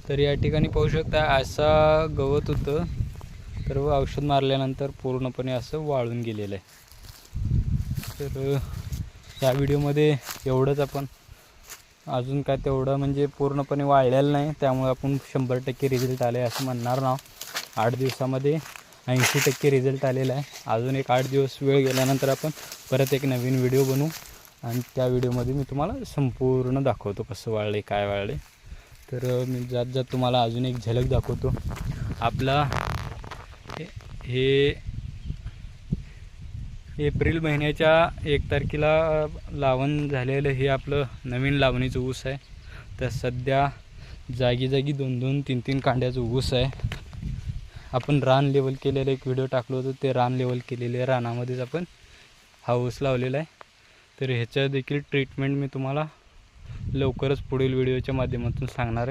तर या ठिकाणी पाहू शकता असा गवत होतं, तर औषध मारल्यानंतर पूर्णपणे असं वाळून गेलेलं आहे. तर या व्हिडिओमध्ये एवढंच. आपण अजून काय तेवढं म्हणजे पूर्णपणे वाळलेलं नाही, त्यामुळे आपण 100% रिझल्ट आले असं म्हणणार ना. 8 दिवसामध्ये 80% रिझल्ट आलेला आहे. अजून एक 8 दिवस वेळ गेल्यानंतर आपण परत एक नवीन व्हिडिओ बनवू आणि त्या व्हिडिओमध्ये मी तुम्हाला संपूर्ण दाखवतो कसं वाळले, काय वाळले. तर मी जात तुम्हाला अजून एक झलक दाखवतो. आपला हे एप्रिल महिन्याच्या 1 तारखेला लावण झालेलं हे आपलं नवीन लावणीचं ऊस आहे. तर सध्या जागी 2-2, 3-3 कांड्याचं ऊस आहे. आपण रान लेवल केलेलं एक व्हिडिओ टाकलो होतो, ते रान लेवल केलेले रानामध्येच आपण हा ऊस लावलेला आहे. तर ह्याच्या देखील ट्रीटमेंट मी तुम्हाला लवकरच पुढील व्हिडिओच्या माध्यमातून सांगणार आहे.